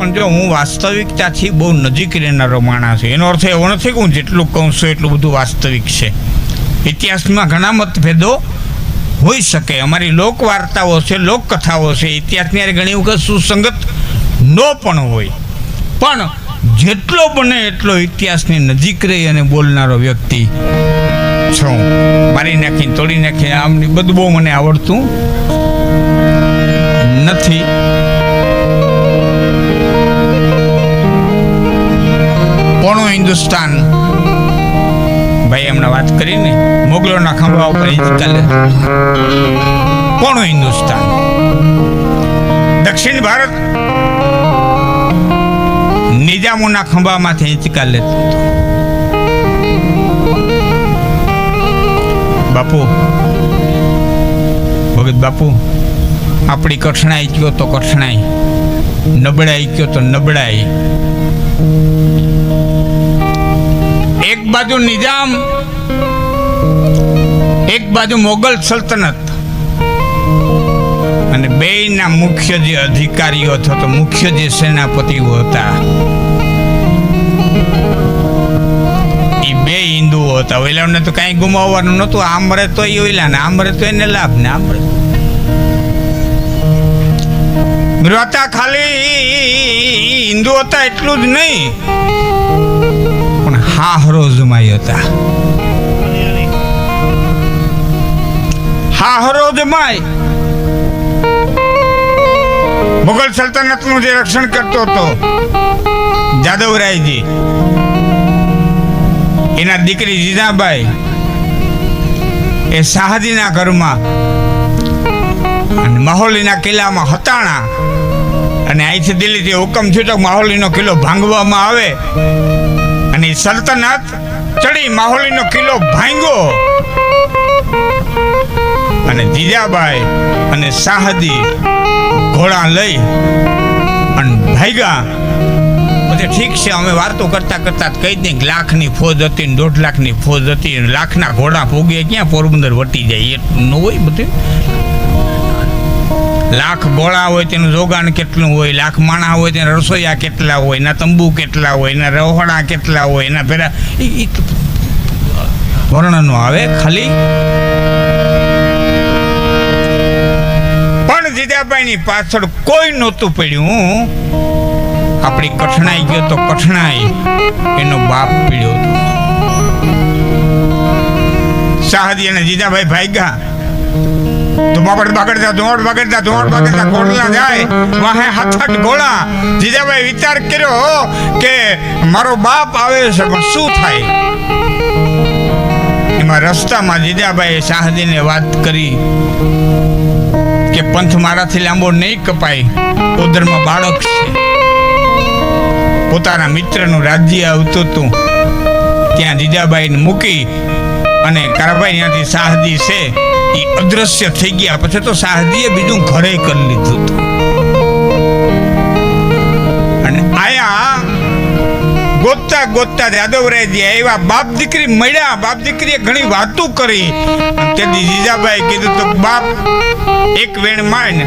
પણ જો હું વાસ્તવિકતાથી બહુ નજીક રહેનારો માણસ છું. એનો અર્થ એવો નથી કે હું જેટલું કહું છું એટલું બધું વાસ્તવિક છે. ઇતિહાસમાં ઘણા મતભેદો હોઈ શકે. અમારી લોકવાર્તાઓ છે, લોકકથાઓ છે, ઇતિહાસની યારે ઘણી વખત સુસંગત ન પણ હોય. પણ જેટલો બને એટલો ઇતિહાસની નજીક રહી અને બોલનારો વ્યક્તિ છું. મારી નાખીને તોડી નાખીને આમની બધું બહુ મને આવડતું નથી. પોણું હિન્દુસ્તાન ભાઈ હમણાં વાત કરીને મોગલોના ખંભા ઉપર હિંચકાલે પોણું હિન્દુસ્તાન. દક્ષિણ ભારત નિજામોના ખંભામાંથી હિંચકા લેતો હતો. બાપુ ભગત બાપુ આપણી કઠણાઈ કયો તો કઠણાઈ, નબળાઈ કયો તો નબળાઈ. એક બાજુ નિજામ, એક બાજુ મોગલ સલ્તનત, અને બેયના મુખ્ય જે અધિકારીઓ અથવા તો મુખ્ય જે સેનાપતિઓ હતા એ બે હિન્દુઓ હતા. ઓઈલાને તો કાંઈ ગુમાવવાનું નહોતું. આમ મરે તો એ ઓઈલા ને, આમ મરે તો એને લાભ ને. આમ હતા ખાલી હિન્દુ હતા એટલું જ નહીં, પણ હાહરો જમાઈ હતા. હાહરો જમાઈ મુગલ સલ્તનતનું જે રક્ષણ કરતો હતો જાદવરાયજી, એના દીકરી જીજાબાઈ એ શાહજીના ઘરમાં અને માહોલીના કિલ્લામાં હતાણા. અને અહીંથી દિલ્હીથી હુકમ થયો તો માહોલીનો કિલ્લો ભાંગવામાં આવે, અને સલ્તનત ચડી માહોલીનો કિલ્લો ભાંગ્યો. અને જીજાબાઈ અને શાહજી ઘોડા લઈ અને ભાગ્યા. બધે ઠીક છે, અમે વાર્તો કરતા કરતા કહી દઈએ કે લાખની ફોજ હતી ને 1.5 લાખની ફોજ હતી, લાખના ઘોડા ભોગે ક્યાં પોરબંદર વટી જાય એટલું ન હોય. બધું લાખ ઘોડા હોય તેનું જોગાણ કેટલું હોય, લાખ માણા હોય તેના રસોઈયા કેટલા હોય, એના તંબુ કેટલા હોય, એના રહોડા કેટલા હોય, એના પેલા વર્ણન આવે ખાલી. જીજાબાઈની પાછળ કોઈ નહોતું પડ્યું. આપણી કઠણાઈ ગયો તો કઠણાઈ એનો બાપ પીડ્યો હતો. શાહજી અને જીજાબાઈ ભાગ્યા તો બાગડ બાગડતા ધોડ બાગડતા ઘોડલા જાય વાહે હાથાટ ઘોડા. જીજાબાઈ વિચાર કર્યો કે મારો બાપ આવે છે પણ શું થાય. એમાં રસ્તામાં જીજાબાઈએ શાહજીને વાત કરી કે પંથ મારાથી લાંબો નહીં કપાય, ઉદરમાં બાળક છે. પોતાના મિત્રનું રાજ્ય આવતું હતું ત્યાં જીજાબાઈને મૂકી અને કારાભાઈ ત્યાંથી શાહજી છે એ અદ્રશ્ય થઈ ગયા. પછી તો શાહજીએ બીજું ઘરે કરી લીધું હતું. અને આયા ગોતતા ગોતતા જાદવરાયજી આવ્યા. બાપ દીકરી મળ્યા. બાપ દીકરીએ ઘણી વાતો કરી. તેથી જીજાબાઈ કીધું તો બાપ એક વેણ માન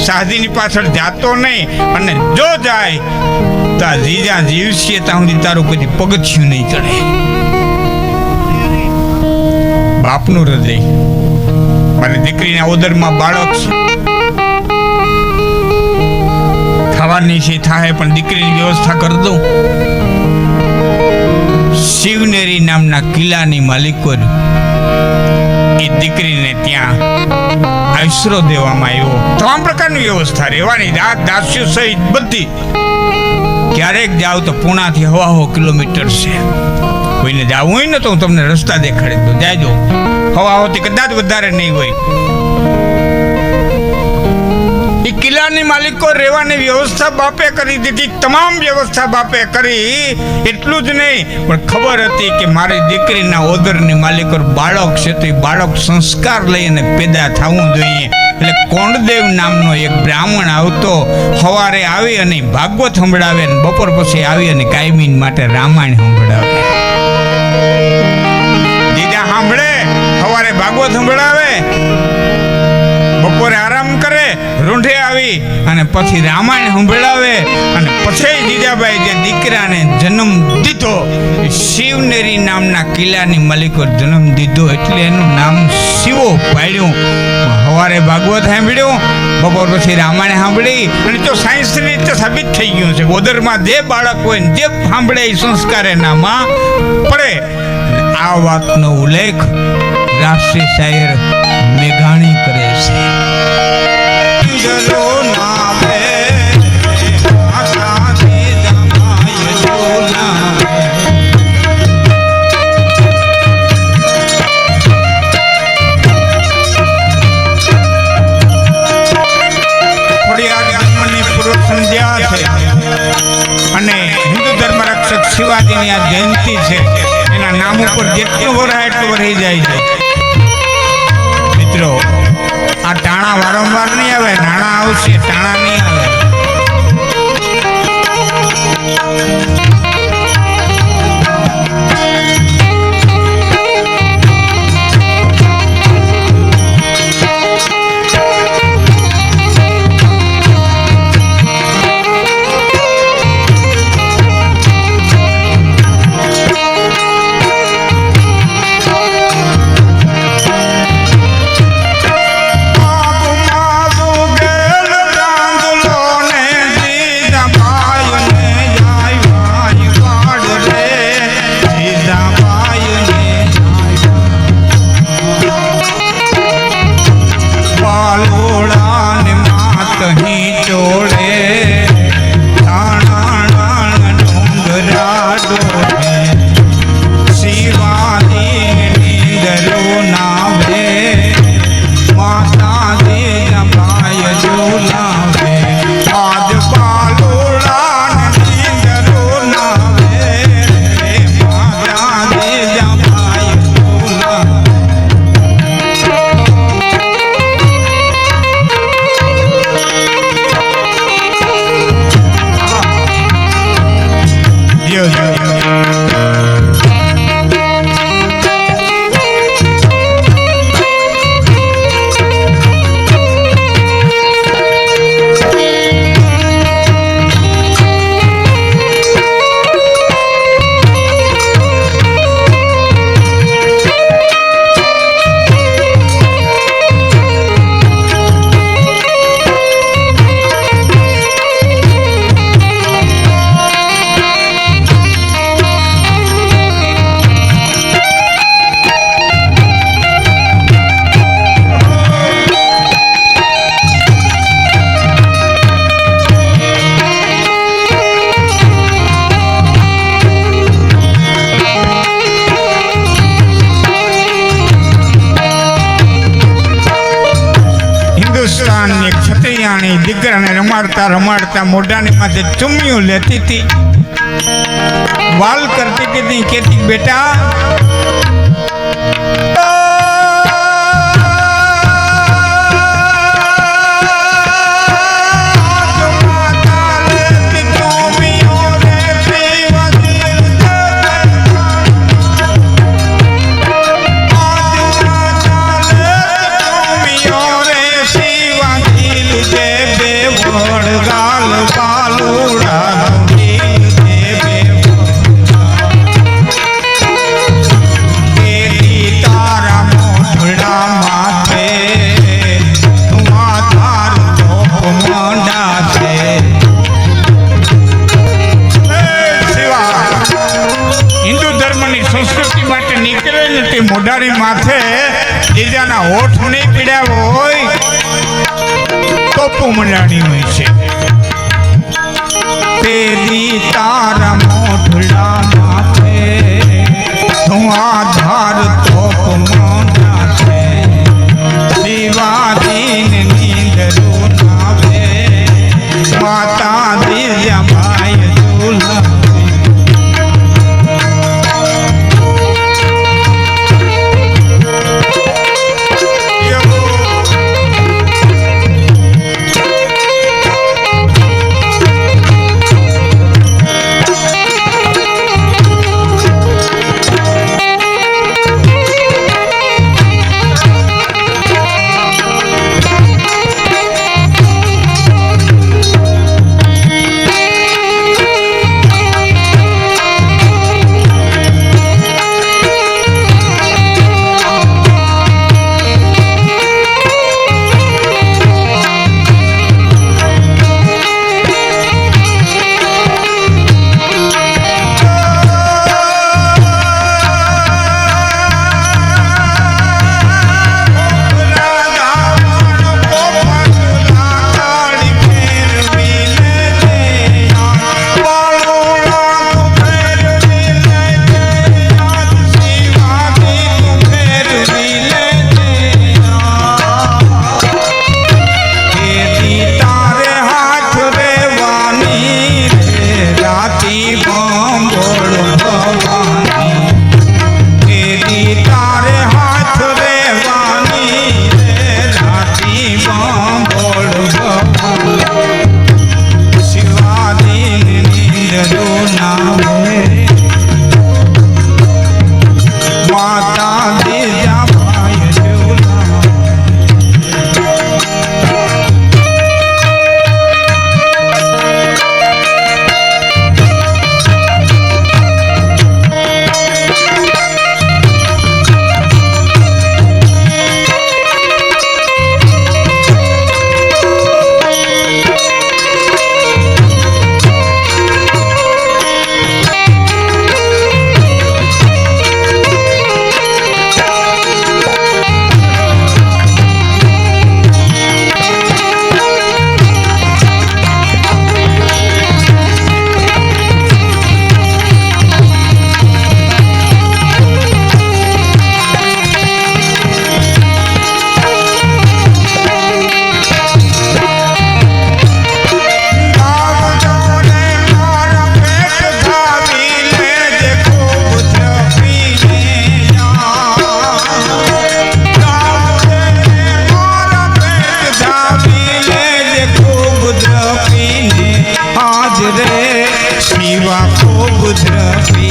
શાહજીની પાછળ જાતો નહીં, અને જો જાય તો જીજા જીવશે ત્યાં સુધી તારું કોઈ પગથિયું નહીં ચડે. બાપનું હૃદય. મારી દીકરીના ઉદરમાં બાળક છે, ખાવાની છે થાય પણ દીકરીની વ્યવસ્થા કરી દઉં. શિવનેરી નામના કિલ્લાની માલિકો એ દીકરીને ત્યાં આશરો દેવામાં આવ્યો. તમામ પ્રકારની વ્યવસ્થા, રહેવાની, દાસ્યો સહિત બધી. ક્યારેક જાવ તો પૂણાથી 1.5 કિલોમીટર છે. કોઈને જવું હોય ને તો હું તમને રસ્તા દેખાડી દઉં, જાયજો. 1.5 કદાચ વધારે નહીં હોય. એ કિલ્લાની માલિકો રહેવાની વ્યવસ્થા બાપે કરી દીધી. તમામ વ્યવસ્થા બાપે કરી. એટલું જ નહીં પણ ખબર હતી કે મારી દીકરીના ઓદરની માલિકો બાળક છે તો એ બાળક સંસ્કાર લઈને પેદા થવું જોઈએ. એટલે કોંડદેવ નામનો એક બ્રાહ્મણ આવતો, સવારે આવી અને ભાગવત સંભળાવે, બપોર પછી આવી અને કાયમી માટે રામાયણ સંભળાવે. દીદા સાંભળે, સવારે ભાગવત સંભળાવે, બપોરે આરામ કરે, રૂંઢે આવી અને પછી રામાયણ સંભળાવે અને પછી જીજાબાઈ જે દીકરાને જન્મ દીધો શિવનેરી નામના કિલ્લાની મલિકો જન્મ દીધો એટલે એનું નામ શિવો પાડ્યું. સવારે ભાગવત સાંભળ્યું, બપોર પછી રામાયણ સાંભળી અને તો સાયન્સની રીતે સાબિત થઈ ગયું છે ગોદરમાં જે બાળક હોય ને જે સાંભળે એ સંસ્કાર એનામાં પડે. આ વાતનો ઉલ્લેખ રાષ્ટ્રીય શાયર મેઘાણી કરે છે. અને હિન્દુ ધર્મ રક્ષક શિવાજીની આ જયંતિ છે, એના નામ ઉપર જેટલું વરાય એટલું વરાઈ જાય છે. મિત્રો, આ ટાણા વારંવાર નહીં આવે, નાણાં આવશે, ટાણા નહીં આવે. દીકરાને રમાડતા રમાડતા મોઢાની માથે ચુમ્યું લેતી હતી, વાલ કરતી હતી, કેતી બેટા મોઢાની માથે બીજાના હોઠ નહીં પીડ્યા હોય ટોપું મંડાણી હોય છે. તેરી તારા મોઢડા માથે ધુઆધાર ટોપ મંડા છે, શિવાજીને નીંદરું નાવે માતા દિવ્યા ભાઈ ઝૂલા. રે શિવા ખૂબ દ્રવ્ય